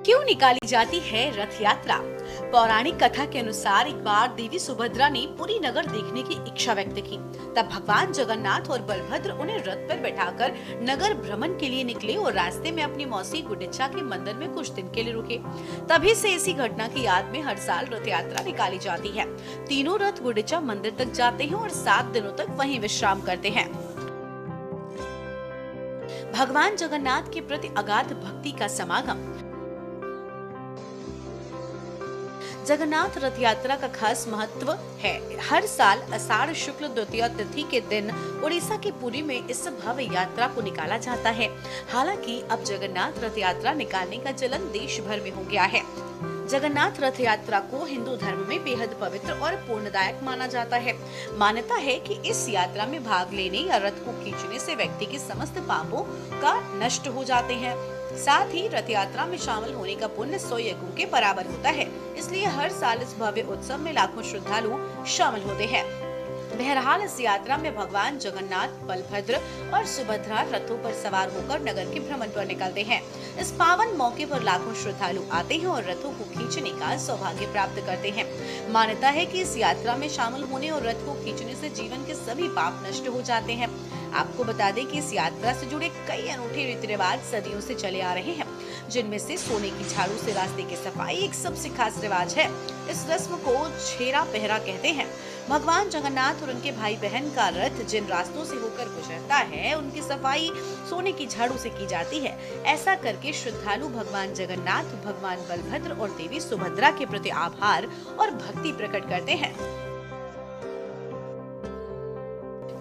क्यों निकाली जाती है रथ यात्रा? पौराणिक कथा के अनुसार एक बार देवी सुभद्रा ने पुरी नगर देखने की इच्छा व्यक्त की। तब भगवान जगन्नाथ और बलभद्र उन्हें रथ पर बैठाकर नगर भ्रमण के लिए निकले और रास्ते में अपनी मौसी गुंडीचा के मंदिर में कुछ दिन के लिए रुके। तभी से इसी घटना की याद में हर साल रथ यात्रा निकाली जाती है। तीनों रथ गुंडीचा मंदिर तक जाते हैं और 7 दिनों तक वहीं विश्राम करते हैं। भगवान जगन्नाथ के प्रति अगाध भक्ति का समागम। जगन्नाथ रथ यात्रा का खास महत्व है। हर साल आषाढ़ शुक्ल द्वितीया तिथि के दिन उड़ीसा के पुरी में इस भव्य यात्रा को निकाला जाता है। हालांकि अब जगन्नाथ रथ यात्रा निकालने का चलन देश भर में हो गया है। जगन्नाथ रथ यात्रा को हिंदू धर्म में बेहद पवित्र और पुण्यदायक माना जाता है। मान्यता है कि इस यात्रा में भाग लेने या रथ को खींचने से व्यक्ति के समस्त पापों का नष्ट हो जाते हैं। साथ ही रथ यात्रा में शामिल होने का पुण्य 100 यज्ञों के बराबर होता है। इसलिए हर साल इस भव्य उत्सव में लाखों श्रद्धालु शामिल होते हैं। बहरहाल इस यात्रा में भगवान जगन्नाथ, बलभद्र और सुभद्रा रथों पर सवार होकर नगर के भ्रमण पर निकलते हैं। इस पावन मौके पर लाखों श्रद्धालु आते हैं और रथों को खींचने का सौभाग्य प्राप्त करते हैं। मान्यता है कि इस यात्रा में शामिल होने और रथ को खींचने से जीवन के सभी पाप नष्ट हो जाते हैं। आपको बता दें कि इस यात्रा से जुड़े कई अनूठे रीति रिवाज सदियों से चले आ रहे हैं, जिनमें से सोने की झाड़ू से रास्ते की सफाई एक सबसे खास रिवाज है। इस रस्म को छेरा पहरा कहते हैं। भगवान जगन्नाथ और उनके भाई बहन का रथ जिन रास्तों से होकर गुजरता है, उनकी सफाई सोने की झाड़ू से की जाती है। ऐसा करके श्रद्धालु भगवान जगन्नाथ, भगवान बलभद्र और देवी सुभद्रा के प्रति आभार और भक्ति प्रकट करते हैं।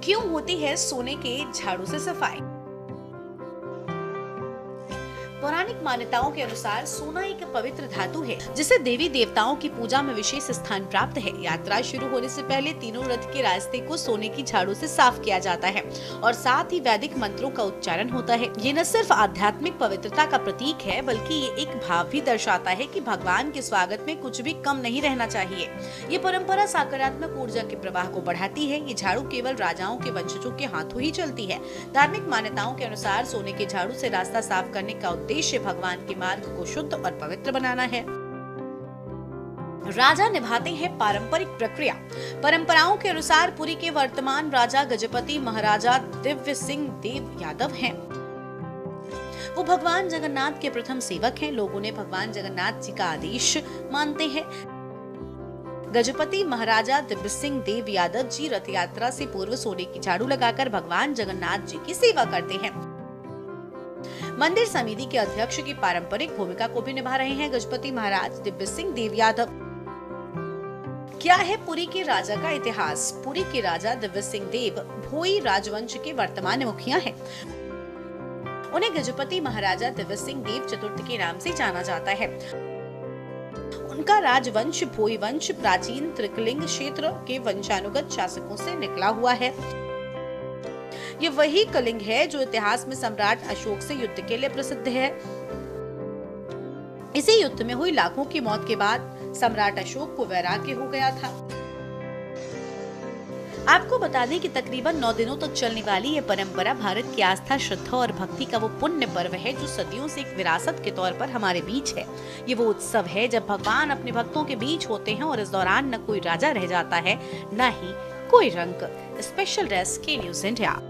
क्यों होती है सोने के झाड़ू से सफाई? पौराणिक मान्यताओं के अनुसार सोना एक पवित्र धातु है, जिसे देवी देवताओं की पूजा में विशेष स्थान प्राप्त है। यात्रा शुरू होने से पहले तीनों रथ के रास्ते को सोने की झाड़ू से साफ किया जाता है और साथ ही वैदिक मंत्रों का उच्चारण होता है। ये न सिर्फ आध्यात्मिक पवित्रता का प्रतीक है, बल्कि ये एक भाव भी दर्शाता है कि भगवान के स्वागत में कुछ भी कम नहीं रहना चाहिए। ये परंपरा सकारात्मक ऊर्जा के प्रवाह को बढ़ाती है। ये झाड़ू केवल राजाओं के वंशजों के हाथों ही चलती है। धार्मिक मान्यताओं के अनुसार सोने के झाड़ू से रास्ता साफ करने का उद्देश्य भगवान के मार्ग को शुद्ध और पवित्र बनाना है। राजा निभाते हैं पारंपरिक प्रक्रिया। परंपराओं के अनुसार पुरी के वर्तमान राजा गजपति महाराजा दिव्य सिंह देव यादव हैं। वो भगवान जगन्नाथ के प्रथम सेवक हैं। लोग उन्हें भगवान जगन्नाथ जी का आदेश मानते हैं। गजपति महाराजा दिव्य सिंह देव यादव जी रथ यात्रा से पूर्व सोने की झाड़ू लगाकर भगवान जगन्नाथ जी की सेवा करते हैं। मंदिर समिति के अध्यक्ष की पारंपरिक भूमिका को भी निभा रहे हैं गजपति महाराज दिव्य सिंह देव यादव। क्या है पुरी के राजा का इतिहास? पुरी के राजा दिव्य सिंह देव भोई राजवंश के वर्तमान मुखिया हैं। उन्हें गजपति महाराजा दिव्य सिंह देव चतुर्थ के नाम से जाना जाता है। उनका राजवंश भोई वंश प्राचीन त्रिकलिंग क्षेत्र के वंशानुगत शासकों से निकला हुआ है। ये वही कलिंग है जो इतिहास में सम्राट अशोक से युद्ध के लिए प्रसिद्ध है। इसी युद्ध में हुई लाखों की मौत के बाद सम्राट अशोक को वैराग्य हो गया था। आपको बता दें कि तकरीबन 9 दिनों तक चलने वाली ये परंपरा भारत की आस्था, श्रद्धा और भक्ति का वो पुण्य पर्व है जो सदियों से एक विरासत के तौर पर हमारे बीच है। ये वो उत्सव है जब भगवान अपने भक्तों के बीच होते हैं और इस दौरान न कोई राजा रह जाता है, न ही कोई रंक। स्पेशल डेस्क के न्यूज़ इंडिया।